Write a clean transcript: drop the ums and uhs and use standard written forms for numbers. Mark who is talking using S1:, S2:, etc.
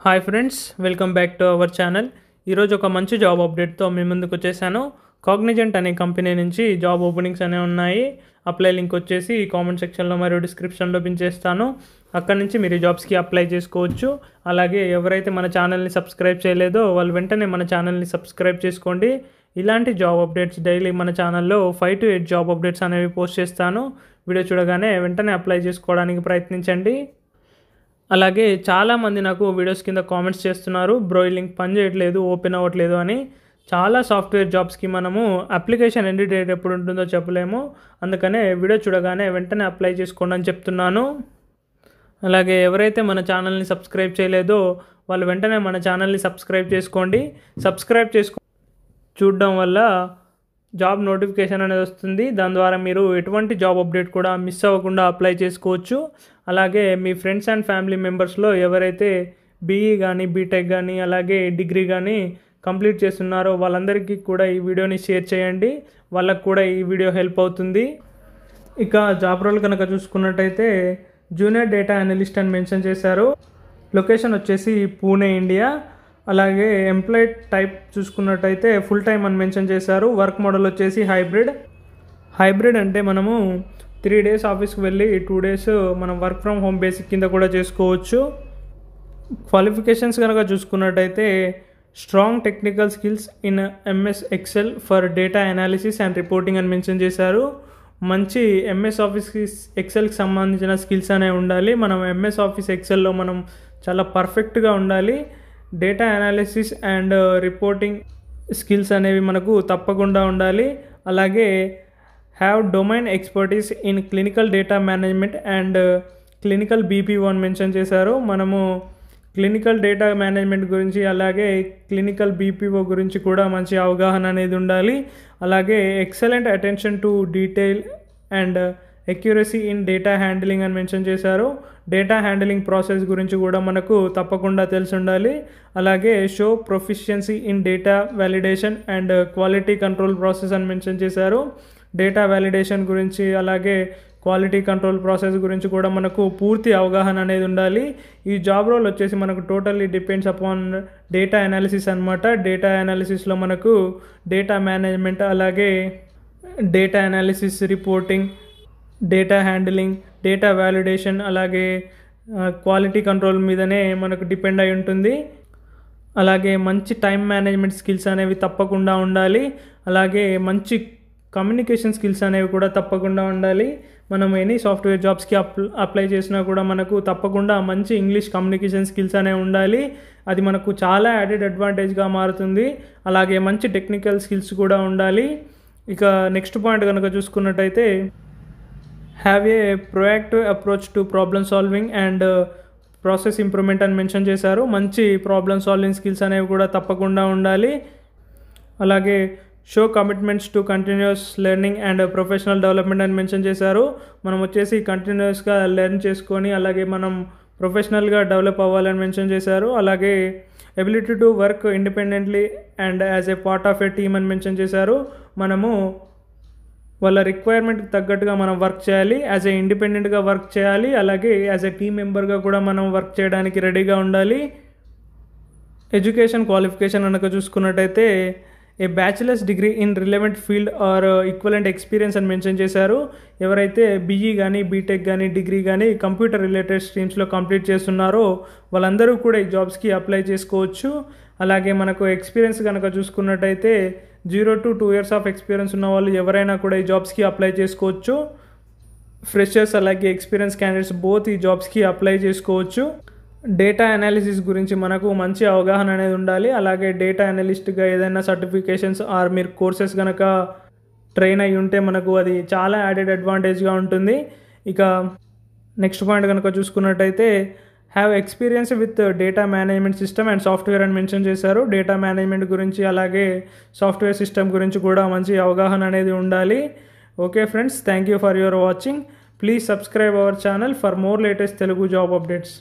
S1: Hi friends, welcome back to our channel. ఈరోజు ఒక మంచి జాబ్ అప్డేట్తో మీ ముందుకు వచ్చేసాను. కాగ్నిజెంట్ అనే కంపెనీ నుంచి జాబ్ ఓపెనింగ్స్ అనేవి ఉన్నాయి. అప్లై లింక్ వచ్చేసి కామెంట్ సెక్షన్లో మరియు డిస్క్రిప్షన్లో పిన్ చేస్తాను. అక్కడి నుంచి మీరు జాబ్స్కి అప్లై చేసుకోవచ్చు. అలాగే ఎవరైతే మన ఛానల్ని సబ్స్క్రైబ్ చేయలేదో వాళ్ళు వెంటనే మన ఛానల్ని సబ్స్క్రైబ్ చేసుకోండి. ఇలాంటి జాబ్ అప్డేట్స్ డైలీ మన ఛానల్లో 5 to 8 జాబ్ అప్డేట్స్ అనేవి పోస్ట్ చేస్తాను. వీడియో చూడగానే వెంటనే అప్లై చేసుకోవడానికి ప్రయత్నించండి. అలాగే చాలామంది నాకు వీడియోస్ కింద కామెంట్స్ చేస్తున్నారు, బ్రో ఈ లింక్ పని చేయట్లేదు, ఓపెన్ అవ్వట్లేదు అని. చాలా సాఫ్ట్వేర్ జాబ్స్కి మనము అప్లికేషన్ ఎండ్ డేట్ ఎప్పుడు ఉంటుందో చెప్పలేము. అందుకనే వీడియో చూడగానే వెంటనే అప్లై చేసుకోండి అని చెప్తున్నాను. అలాగే ఎవరైతే మన ఛానల్ని సబ్స్క్రైబ్ చేయలేదో వాళ్ళు వెంటనే మన ఛానల్ని సబ్స్క్రైబ్ చేసుకోండి. సబ్స్క్రైబ్ చూడడం వల్ల జాబ్ నోటిఫికేషన్ అనేది వస్తుంది. దాని ద్వారా మీరు ఎటువంటి జాబ్ అప్డేట్ కూడా మిస్ అవ్వకుండా అప్లై చేసుకోవచ్చు. అలాగే మీ ఫ్రెండ్స్ అండ్ ఫ్యామిలీ మెంబర్స్లో ఎవరైతే బీఈ కానీ బీటెక్ కానీ అలాగే డిగ్రీ కానీ కంప్లీట్ చేస్తున్నారో వాళ్ళందరికీ కూడా ఈ వీడియోని షేర్ చేయండి. వాళ్ళకు కూడా ఈ వీడియో హెల్ప్ అవుతుంది. ఇక జాబ్ రోల్ కనుక చూసుకున్నట్టయితే జూనియర్ డేటా అనలిస్ట్ అని మెన్షన్ చేశారు. లొకేషన్ వచ్చేసి పూణే, ఇండియా. అలాగే ఎంప్లాయ్ టైప్ చూసుకున్నట్టయితే ఫుల్ టైమ్ అని మెన్షన్ చేశారు. వర్క్ మోడల్ వచ్చేసి హైబ్రిడ్ అంటే మనము 3 days ఆఫీస్కి వెళ్ళి 2 days మనం వర్క్ ఫ్రమ్ హోమ్ బేసిక్ కింద కూడా చేసుకోవచ్చు. క్వాలిఫికేషన్స్ కనుక చూసుకున్నట్టయితే strong technical skills in MS Excel for data analysis and reporting అని మెన్షన్ చేశారు. మంచి ఎంఎస్ ఆఫీస్ ఎక్సెల్కి సంబంధించిన స్కిల్స్ అనేవి ఉండాలి. మనం ఎంఎస్ ఆఫీస్ ఎక్సెల్లో మనం చాలా పర్ఫెక్ట్గా ఉండాలి. Data analysis and reporting skills అనేవి మనకు తప్పకుండా ఉండాలి. అలాగే have domain expertise in clinical data management and clinical BPO అని మెన్షన్ చేశారు. మనము క్లినికల్ డేటా మేనేజ్మెంట్ గురించి అలాగే క్లినికల్ బీపీఓ గురించి కూడా మంచి అవగాహన అనేది ఉండాలి. అలాగే excellent attention to detail and accuracy in data handling అని మెన్షన్ చేశారు. డేటా హ్యాండ్లింగ్ ప్రాసెస్ గురించి కూడా మనకు తప్పకుండా తెలిసి ఉండాలి. అలాగే show proficiency in data validation and quality control process అని మెన్షన్ చేశారు. డేటా వ్యాలిడేషన్ గురించి అలాగే క్వాలిటీ కంట్రోల్ ప్రాసెస్ గురించి కూడా మనకు పూర్తి అవగాహన అనేది ఉండాలి. ఈ జాబ్ రోల్ వచ్చేసి మనకు totally depends upon data analysis అనమాట. డేటా అనాలిసిస్లో మనకు డేటా మేనేజ్మెంట్ అలాగే data analysis, reporting, data handling, data validation అలాగే క్వాలిటీ కంట్రోల్ మీదనే మనకు డిపెండ్ అయి ఉంటుంది. అలాగే మంచి టైం మేనేజ్మెంట్ స్కిల్స్ అనేవి తప్పకుండా ఉండాలి. అలాగే మంచి కమ్యూనికేషన్ స్కిల్స్ అనేవి కూడా తప్పకుండా ఉండాలి. మనం ఎనీ సాఫ్ట్వేర్ జాబ్స్కి అప్లై చేసినా కూడా మనకు తప్పకుండా మంచి ఇంగ్లీష్ కమ్యూనికేషన్ స్కిల్స్ అనేవి ఉండాలి. అది మనకు చాలా యాడెడ్ అడ్వాంటేజ్గా మారుతుంది. అలాగే మంచి టెక్నికల్ స్కిల్స్ కూడా ఉండాలి. ఇక నెక్స్ట్ పాయింట్ కనుక చూసుకున్నట్టయితే have a proactive approach to problem solving and process improvement అని మెన్షన్ చేశారు. మంచి ప్రాబ్లమ్ సాల్వింగ్ స్కిల్స్ అనేవి కూడా తప్పకుండా ఉండాలి. అలాగే show commitments to continuous learning and professional development అని మెన్షన్ చేశారు. మనం వచ్చేసి కంటిన్యూస్గా లెర్న్ చేసుకొని అలాగే మనం ప్రొఫెషనల్గా డెవలప్ అవ్వాలని మెన్షన్ చేశారు. అలాగే ability to work independently and as a part of A team అని మెన్షన్ చేశారు. మనము వాళ్ళ రిక్వైర్మెంట్కి తగ్గట్టుగా మనం వర్క్ చేయాలి, యాజ్ ఏ ఇండిపెండెంట్గా వర్క్ చేయాలి, అలాగే యాజ్ ఏ టీమ్ మెంబర్గా కూడా మనం వర్క్ చేయడానికి రెడీగా ఉండాలి. ఎడ్యుకేషన్ క్వాలిఫికేషన్ కనుక చూసుకున్నట్టయితే a bachelors degree in relevant field or equivalent experience అని మెన్షన్ చేశారు. ఎవరైతే బీఈ కానీ బీటెక్ కానీ డిగ్రీ కానీ కంప్యూటర్ రిలేటెడ్ స్ట్రీమ్స్లో కంప్లీట్ చేస్తున్నారో వాళ్ళందరూ కూడా ఈ జాబ్స్కి అప్లై చేసుకోవచ్చు. అలాగే మనకు ఎక్స్పీరియన్స్ కనుక చూసుకున్నట్టయితే 0 to 2 years ఆఫ్ ఎక్స్పీరియన్స్ ఉన్న వాళ్ళు ఎవరైనా కూడా ఈ జాబ్స్కి అప్లై చేసుకోవచ్చు. ఫ్రెషర్స్ అలాగే ఎక్స్పీరియన్స్ క్యాండిడేట్స్ బోత్ ఈ జాబ్స్కి అప్లై చేసుకోవచ్చు. డేటా అనాలిసిస్ గురించి మనకు మంచి అవగాహన అనేది ఉండాలి. అలాగే డేటా అనలిస్ట్గా ఏదైనా సర్టిఫికేషన్స్ ఆర్ మీరు కోర్సెస్ కనుక ట్రైన్ అయి ఉంటే మనకు అది చాలా యాడెడ్ అడ్వాంటేజ్గా ఉంటుంది. ఇక నెక్స్ట్ పాయింట్ కనుక చూసుకున్నట్టయితే have experience with data management system and software అని మెన్షన్ చేశారు. డేటా మేనేజ్మెంట్ గురించి అలాగే సాఫ్ట్వేర్ సిస్టమ్ గురించి కూడా మంచి అవగాహన అనేది ఉండాలి. Okay friends, thank you for your watching. Please subscribe our channel for more latest Telugu job updates.